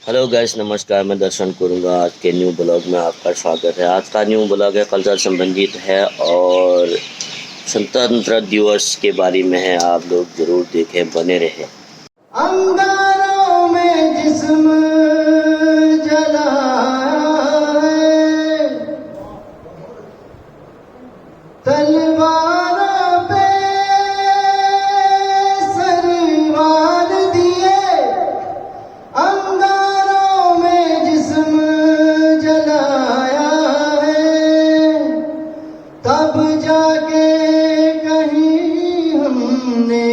Hello guys, नमस्कार। मैं दर्शन करूँगा आज के न्यू ब्लॉग में आपका स्वागत है। आज का न्यू ब्लॉग है कल्चर संबंधित है और स्वतंत्रता दिवस के बारे में है। आप लोग जरूर देखें, बने रहें। अंगारों में जिस्म जला है, तलवारों पे सरवार दिए। अंगारों में जिस्म जलाया है, तब जाके कहीं हमने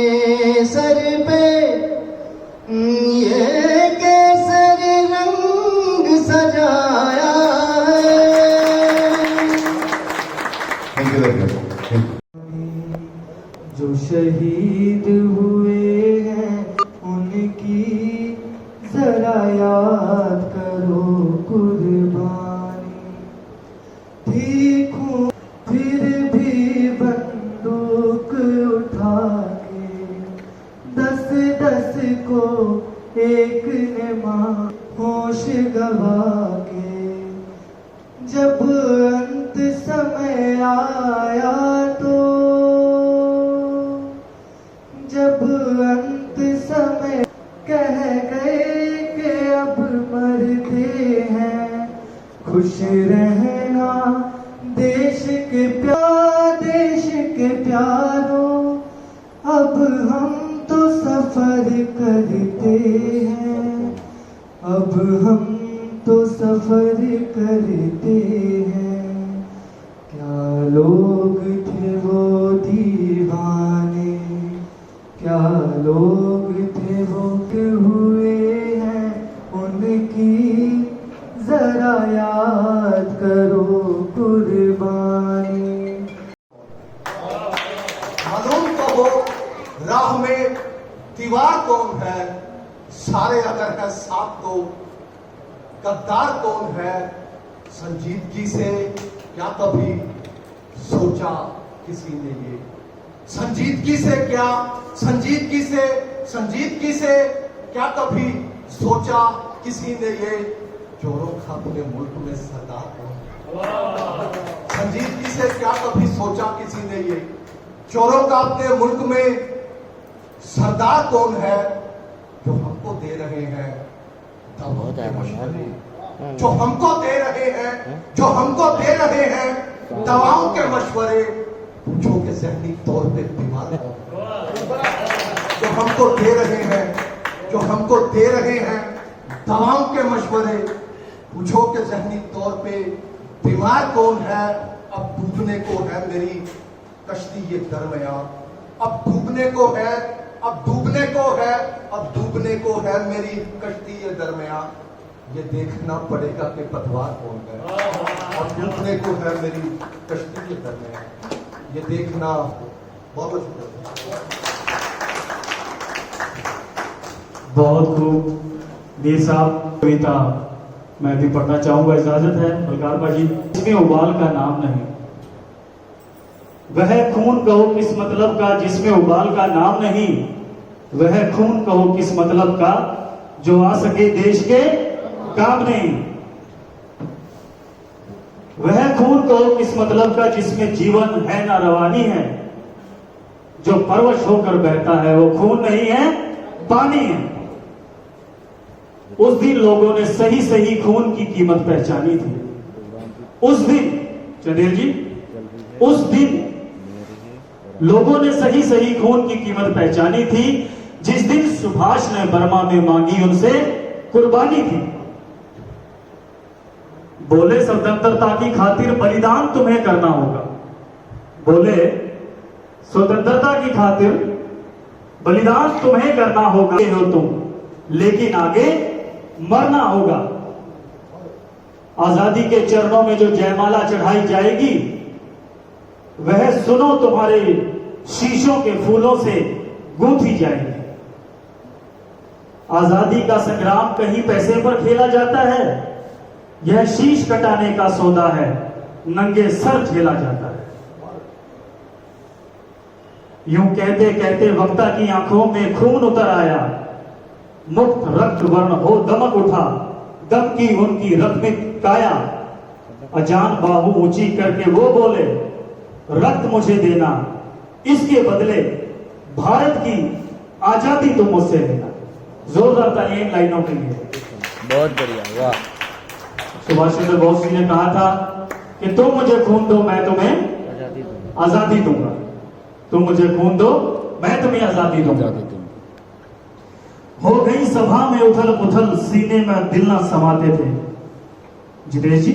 सर पे ये केसरी रंग सजाया है। Thank you very much. जो शहीद हुए हैं उनकी जरा याद करो कुर्बानी थी। खून फिर भी बंदूक उठा के दस दस को एक ने मां होश गवा के। जब अंत समय आया तो जब अंत समय कह गए कि अब मरते हैं, खुश रहना देश के प्यारों, अब हम तो सफर करते हैं, अब हम तो सफर करते हैं। क्या लोग थे वो दीवाने, क्या लोग थे वो हुए हैं उनकी जरा याद करो कुर्बानी। मालूम तो हो राह में दीवार कौन है, सारे अगर है साथ तो गद्दार कौन है। संजीदगी से क्या कभी सोचा किसी ने ये, संजीदगी से क्या कभी सोचा किसी ने ये, चोरों का अपने मुल्क में सरदार कौन है। संजीदगी से क्या कभी सोचा किसी ने ये, चोरों का अपने मुल्क में सरदार कौन है। जो हमको दे रहे हैं दवाओं के मशवरे, जो हमको दे रहे हैं दवाओं के मशवरे, पूछो कि ज़हनी तौर पे बीमार कौन। जो हमको दे रहे हैं दवाओं के मशवरे, पूछो कि ज़हनी तौर पे बीमार कौन है। अब डूबने को है मेरी कश्ती ये दरमियां, अब डूबने को है मेरी कश्ती ये दरमियां। ये देखना पड़ेगा कि पतवार कौन है, अब डूबने को है मेरी कश्ती ये दरमियां। ये देखना। बहुत बहुत खूब मीर साहब। कविता मैं भी पढ़ना चाहूंगा, इजाजत है बलकार बाजी। इसमें उबाल का नाम नहीं, वह खून कहो किस मतलब का जिसमें उबाल का नाम नहीं। वह खून कहो किस मतलब का जो आ सके देश के काम नहीं। वह खून कहो किस मतलब का जिसमें जीवन है ना रवानी है। जो परवश होकर बहता है वो खून नहीं है, पानी है। उस दिन लोगों ने सही सही खून की कीमत पहचानी थी। उस दिन चंदेल जी, उस दिन लोगों ने सही सही खून की कीमत पहचानी थी, जिस दिन सुभाष ने बर्मा में मांगी उनसे कुर्बानी थी। बोले स्वतंत्रता की खातिर बलिदान तुम्हें करना होगा, बोले स्वतंत्रता की खातिर बलिदान तुम्हें करना होगा। हो तुम, लेकिन आगे मरना होगा। आजादी के चरणों में जो जयमाला चढ़ाई जाएगी, वह सुनो तुम्हारे शीशों के फूलों से गूंथी जाएगी। आजादी का संग्राम कहीं पैसे पर खेला जाता है, यह शीश कटाने का सौदा है, नंगे सर झेला जाता है। यूं कहते कहते वक्ता की आंखों में खून उतर आया, मुक्त रक्त वर्ण हो दमक उठा, दम की उनकी रत्मिक काया, अजान बाहु ऊंची करके वो बोले, रक्त मुझे देना, इसके बदले भारत की आजादी तुम मुझसे लेना। जोरदार तालियां इन लाइनों के लिए। बहुत बढ़िया, वाह। सुभाष चंद्र बोस जी ने कहा था कि तुम मुझे खून दो, मैं तुम्हें आजादी दूंगा। तुम मुझे खून दो, मैं तुम्हें आजादी दूंगा। हो गई सभा में उथल पुथल, सीने में दिल ना समाते थे। जितेश जी,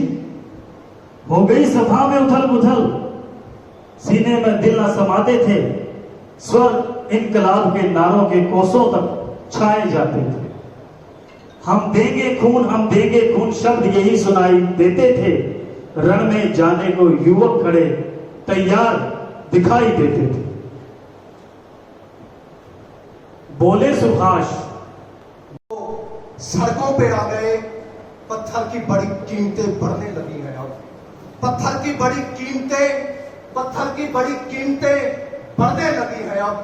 हो गई सभा में उथल पुथल, सीने में दिल ना समाते थे। स्वर इनकलाब के नारों के कोसों तक छाए जाते थे। हम देंगे खून, हम देंगे खून, शब्द यही सुनाई देते थे। रण में जाने को युवक खड़े तैयार दिखाई देते थे। बोले सुभाष, सड़कों पे आ गए, पत्थर की बड़ी कीमतें बढ़ने लगी हैं अब। पत्थर की बड़ी कीमतें बढ़ने लगी हैं अब।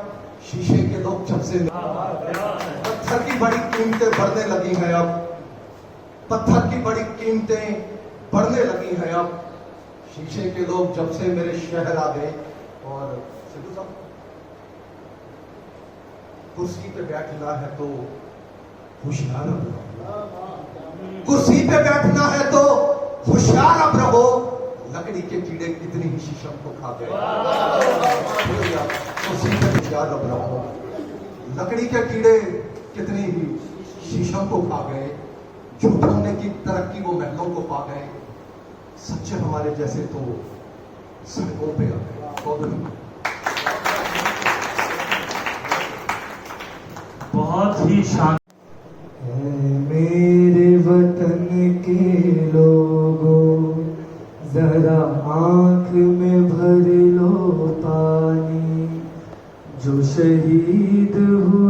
शीशे के लोग जब से पत्थर की बड़ी कीमतें बढ़ने लगी हैं अब। पत्थर की बड़ी कीमतें बढ़ने लगी हैं अब। शीशे के लोग जब से मेरे शहर आ गए। और सिद्धू साहब, कुर्सी पे बैठना है तो होशियार अब रहो। कुर्सी पे बैठना है तो होशियार अब रहो। लकड़ी के कीड़े कितनी ही शीशम को खा गए। कुर्सी पे होशियार अब रहो। लकड़ी के कीड़े कितनी ही शीशम को खा गए। झूठों ने की तरक्की वो महलों को पा गए। सच्चे हमारे जैसे तो सड़कों पे आ गए। बहुत ही शान। मेरे वतन के लोगों, जरा आंख में भर लो पानी। जो शहीद हुए